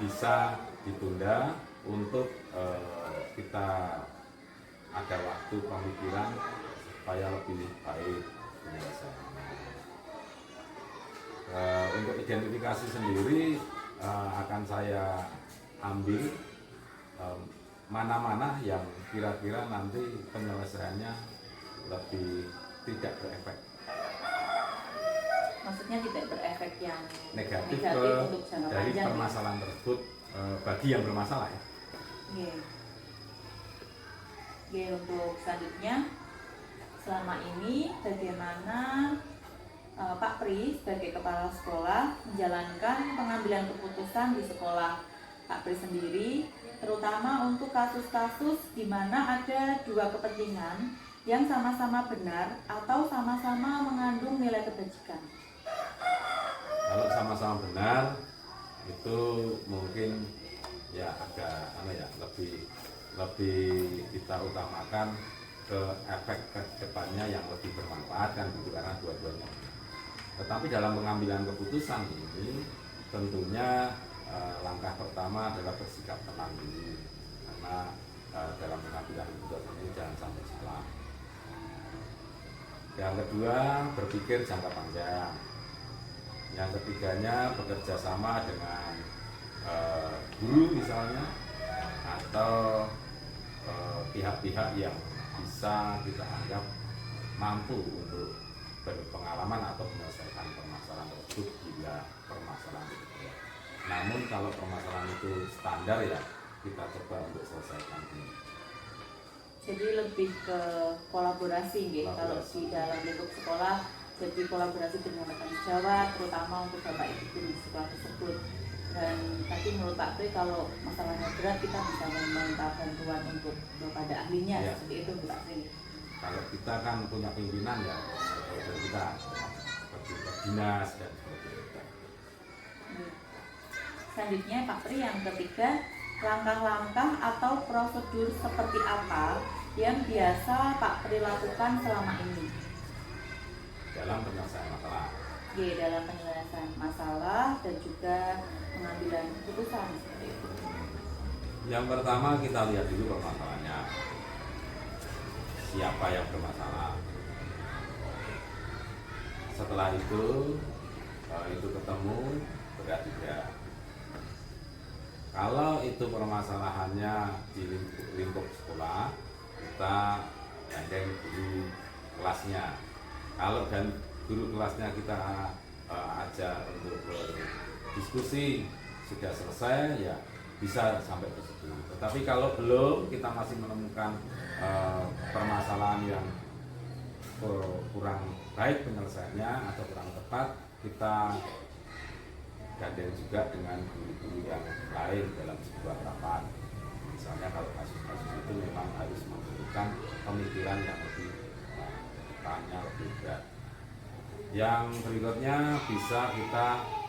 bisa ditunda untuk kita ada waktu pemikiran supaya lebih baik penyelesaiannya. Untuk identifikasi sendiri akan saya ambil mana-mana yang kira-kira nanti penyelesaiannya lebih tidak berefek. Maksudnya tidak berefek yang negatif untuk jangka dari panjang permasalahan tersebut bagi yang bermasalah ya. Oke, untuk selanjutnya, selama ini bagaimana Pak Pri sebagai kepala sekolah menjalankan pengambilan keputusan di sekolah Pak Pri sendiri, terutama untuk kasus-kasus di mana ada dua kepentingan yang sama-sama benar atau sama-sama mengandung nilai kebajikan. Kalau sama-sama benar itu mungkin ya agak lebih kita utamakan ke efek ke depannya yang lebih bermanfaat kan gitu, karena dua-duanya. Tetapi dalam pengambilan keputusan ini tentunya langkah pertama adalah bersikap tenang dulu, karena dalam pengambilan keputusan ini jangan sampai salah. Yang kedua, berpikir jangka panjang. Yang ketiganya, bekerja sama dengan guru misalnya, atau pihak-pihak yang bisa kita anggap mampu untuk berpengalaman atau menyelesaikan permasalahan tersebut bila permasalahan itu. Namun kalau permasalahan itu standar ya kita coba untuk selesaikan ini. Jadi lebih ke kolaborasi gitu. Kalau di dalam lingkup sekolah, jadi kolaborasi dengan rekan sejawat, terutama untuk Bapak Ibu guru di sekolah tersebut. Dan tadi menurut Pak Pri, kalau masalahnya berat kita bisa meminta bantuan untuk kepada ahlinya, ya. Seperti itu Pak Pri. Kalau kita kan punya pimpinan ya, kita seperti dinas dan seperti itu. Selanjutnya Pak Pri, yang ketiga, langkah-langkah atau prosedur seperti apa yang biasa Pak Pri lakukan selama ini dalam penyelesaian masalah. dalam penyelesaian masalah dan juga pengambilan keputusan seperti itu. Yang pertama kita lihat dulu permasalahannya. Siapa yang bermasalah? Setelah itu ketemu berat juga. Kalau itu permasalahannya di lingkup sekolah, kita gandeng guru kelasnya. Kalau guru kelasnya kita ajar untuk berdiskusi, sudah selesai ya bisa sampai ke situ. Tetapi kalau belum, kita masih menemukan permasalahan yang kurang baik penyelesaiannya atau kurang tepat, kita gandeng juga dengan guru-guru yang lain dalam sebuah rapat. Misalnya kalau kasus-kasus itu memang harus membutuhkan pemikiran yang lebih tanya lebih berat. Yang berikutnya bisa kita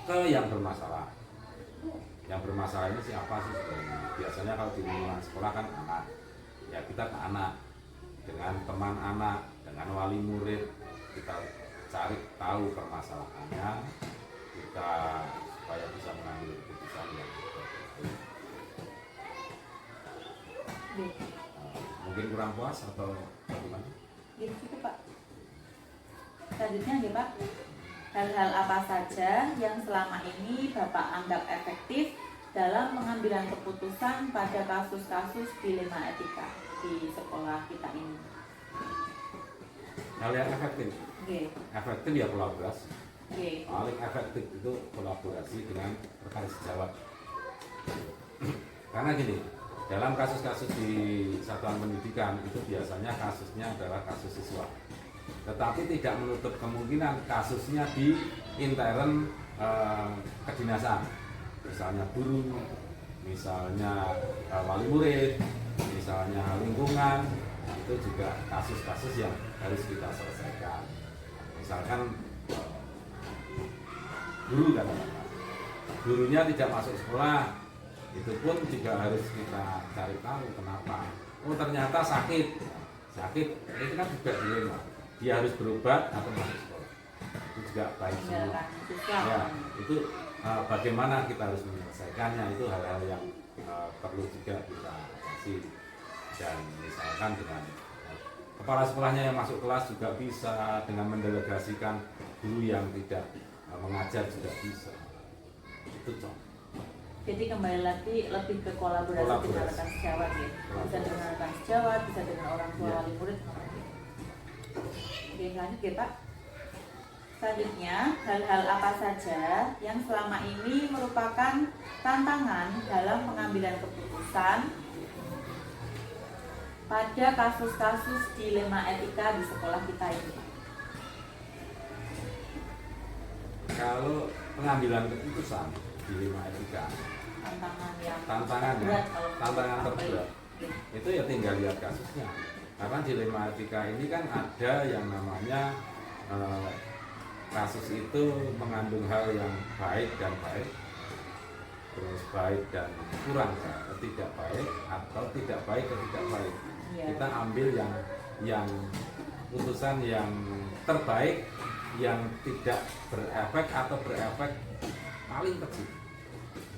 ke yang bermasalah. Yang bermasalah ini siapa sih sebenarnya? Biasanya kalau di lingkungan sekolah kan anak, ya kita ke anak dengan teman anak, dengan wali murid, kita cari tahu permasalahannya, kita supaya bisa mengambil keputusan yang betul. Mungkin kurang puas atau bagaimana? Gitu Pak. Selanjutnya ya Pak, hal-hal apa saja yang selama ini Bapak anggap efektif dalam pengambilan keputusan pada kasus-kasus dilema etika di sekolah kita ini? Hal yang efektif, efektif ya kolaborasi. Paling efektif itu kolaborasi dengan rekan sejawat. Karena gini, dalam kasus-kasus di satuan pendidikan itu biasanya kasusnya adalah kasus siswa. Tetapi tidak menutup kemungkinan kasusnya di intern kedinasan, misalnya guru, misalnya wali murid, misalnya lingkungan, itu juga kasus-kasus yang harus kita selesaikan. Misalkan guru katakanlah, gurunya tidak masuk sekolah, itu pun juga harus kita cari tahu kenapa. Oh ternyata sakit, itu kan juga dilema. Dia harus berobat atau masuk sekolah, itu juga baik semua. Ya, itu bagaimana kita harus menyelesaikannya, itu hal-hal yang perlu juga kita kasih. Dan misalkan dengan kepala sekolahnya yang masuk kelas juga bisa, dengan mendelegasikan guru yang tidak mengajar juga bisa. Itu contoh. Jadi kembali lagi lebih ke kolaborasi dengan rekan sejawat ya. Bisa dengan rekan sejawat, bisa dengan orang tua wali murid. Oke, lanjut ya Pak. Selanjutnya, hal-hal apa saja yang selama ini merupakan tantangan dalam pengambilan keputusan pada kasus-kasus dilema etika di sekolah kita ini? Kalau pengambilan keputusan dilema etika, tantangan terberat itu ya tinggal lihat kasusnya. Karena dilema etika ini kan ada yang namanya kasus itu mengandung hal yang baik dan baik, terus baik dan kurang tidak baik, atau tidak baik dan tidak baik. Kita ambil yang putusan yang terbaik, yang tidak berefek atau berefek paling kecil,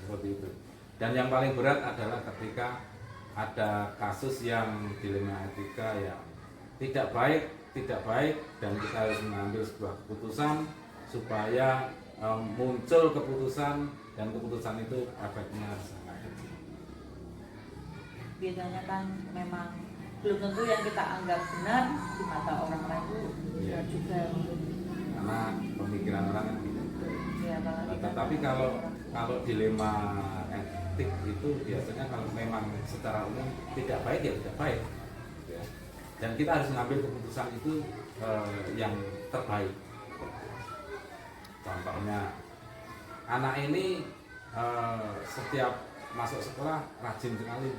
seperti itu. Dan yang paling berat adalah ketika ada kasus yang dilema etika yang tidak baik dan kita harus mengambil sebuah keputusan supaya muncul keputusan, dan keputusan itu efeknya sangat kecil. Biasanya kan memang belum tentu yang kita anggap benar di mata orang lain itu benar juga. Karena pemikiran orang kan gitu. Ya, tetapi kalau dilema etik itu biasanya kalau memang secara umum tidak baik ya tidak baik, gitu ya. Dan kita harus mengambil keputusan itu yang terbaik. Contohnya anak ini setiap masuk sekolah rajin sekali,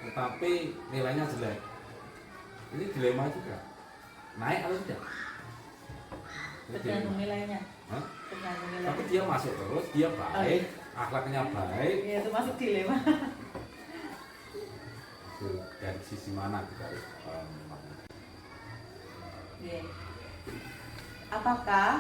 tetapi nilainya jelek. Ini dilema juga, naik atau tidak? Tergantung nilainya. Tapi dia masuk terus, dia baik, akhlaknya baik. Ya, itu masuk dilema. dari sisi mana kita harus membangun. Oke. Apakah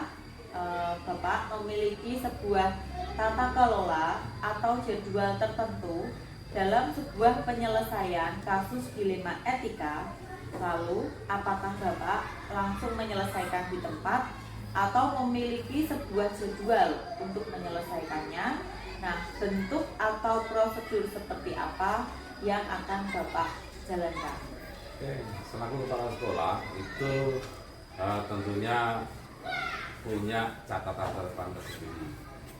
Bapak memiliki sebuah tata kelola atau jadwal tertentu dalam sebuah penyelesaian kasus dilema etika? Lalu, apakah Bapak langsung menyelesaikan di tempat atau memiliki sebuah jadwal untuk menyelesaikannya? Nah, bentuk atau prosedur seperti apa yang akan Bapak jalankan? Oke, selaku kepala sekolah itu tentunya punya catatan tersendiri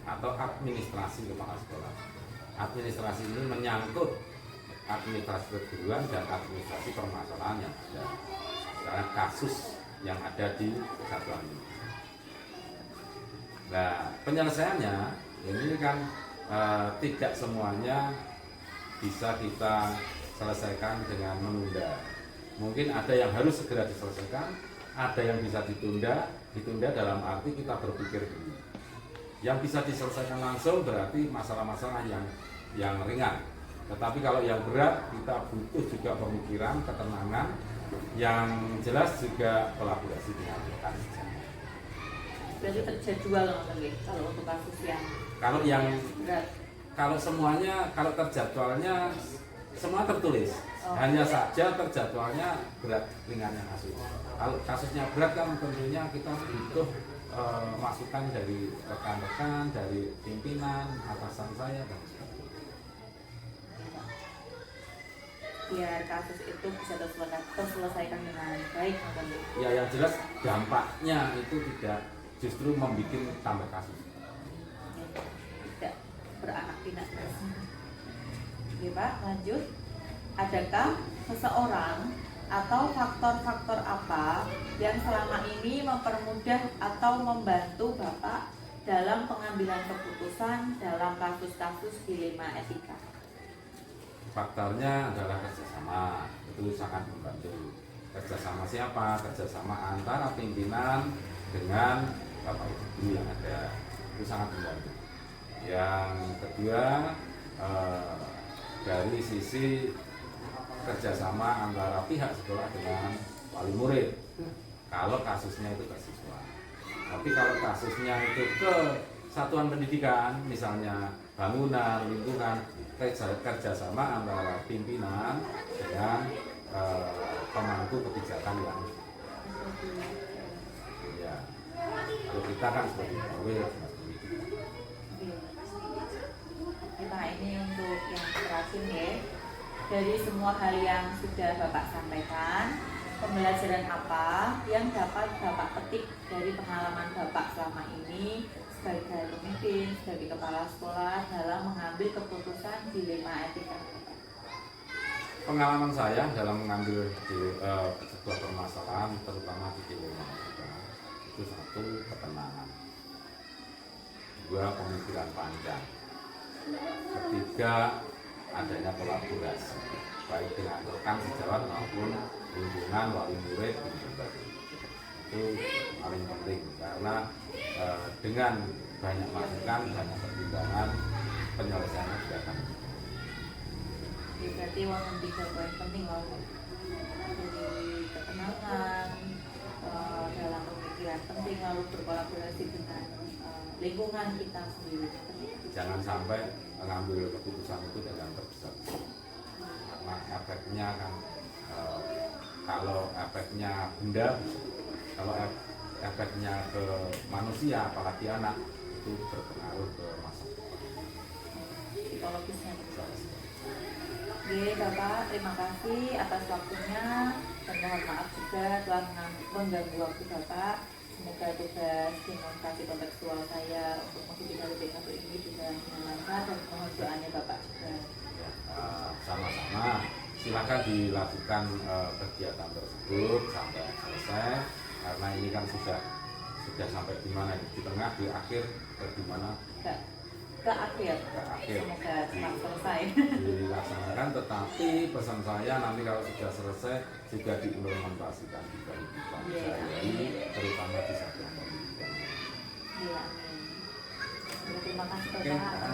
atau administrasi kepala sekolah. Administrasi ini menyangkut administrasi perguruan dan administrasi permasalahan yang ada, karena kasus yang ada di kesatuan ini. Nah, penyelesaiannya ini kan tidak semuanya bisa kita selesaikan dengan menunda. Mungkin ada yang harus segera diselesaikan, ada yang bisa ditunda dalam arti kita berpikir dulu. Yang bisa diselesaikan langsung berarti masalah-masalah yang ringan. Tetapi kalau yang berat kita butuh juga pemikiran, ketenangan, yang jelas juga kolaborasi dengan rekan. Berarti terjadwal kalau untuk kasus yang berat. Kalau semuanya, kalau terjadwalnya semua tertulis. Hanya saja terjadwalnya berat ringannya kasus. Kalau kasusnya berat kan tentunya kita butuh masukan dari rekan-rekan, dari pimpinan, atasan saya dan sebagainya. Biar kasus itu bisa terselesaikan dengan baik. Ya yang jelas dampaknya itu tidak justru membuat tambah kasus. Tidak beranak pinak. Oke Pak, lanjut. Adakah seseorang atau faktor-faktor apa yang selama ini mempermudah atau membantu Bapak dalam pengambilan keputusan dalam kasus-kasus dilema etika? Faktornya adalah kerjasama, itu sangat membantu. Kerjasama siapa? Kerjasama antara pimpinan dengan Bapak Ibu yang ada, itu sangat membantu. Yang kedua, dari sisi kerjasama antara pihak sekolah dengan wali murid. Kalau kasusnya itu ke siswa. Tapi kalau kasusnya itu ke satuan pendidikan, misalnya bangunan, lingkungan, kerjasama antara pimpinan dengan pemangku kebijakan yang ya. Kalau kita kan seperti pegawai Nah ini untuk yang terakhir ya. Dari semua hal yang sudah Bapak sampaikan, pembelajaran apa yang dapat Bapak petik dari pengalaman Bapak selama ini sebagai pemimpin, sebagai kepala sekolah dalam mengambil keputusan dilema etika? Pengalaman saya dalam mengambil sebuah permasalahan, terutama di dilema etika, itu satu, ketenangan, dua, pemikiran panjang, ketiga, adanya kolaborasi baik dengan rekan sejawat maupun lingkungan, wali murid, itu paling penting karena dengan banyak masukan, banyak pertimbangan, penyelesaiannya juga akan. Berarti yang tiga poin penting dari ketenangan dalam pemikiran penting, lalu berkolaborasi dengan lingkungan kita sendiri. Jangan sampai mengambil keputusan itu dengan tergesa-gesa, karena efeknya kan kalau efeknya benda, kalau efeknya ke manusia apalagi anak itu berpengaruh ke masa depan psikologisnya. Oke Bapak, terima kasih atas waktunya dan mohon maaf juga telah mengganggu waktu Bapak. Semoga tugas demonstrasi kontekstual saya untuk mengikuti KBP ini bisa menyenangkan dan mohon doanya Bapak juga. Sama-sama, silakan dilakukan kegiatan tersebut sampai selesai karena ini kan sudah sampai di mana, di tengah, di akhir, di mana? Ke akhir. Semoga cepat selesai. Dilaksanakan, tetapi pesan saya nanti kalau sudah selesai juga diimplementasikan di kehidupan sehari-hari, terutama di satuan pendidikan. Iya. Terima kasih Oke, Bapak.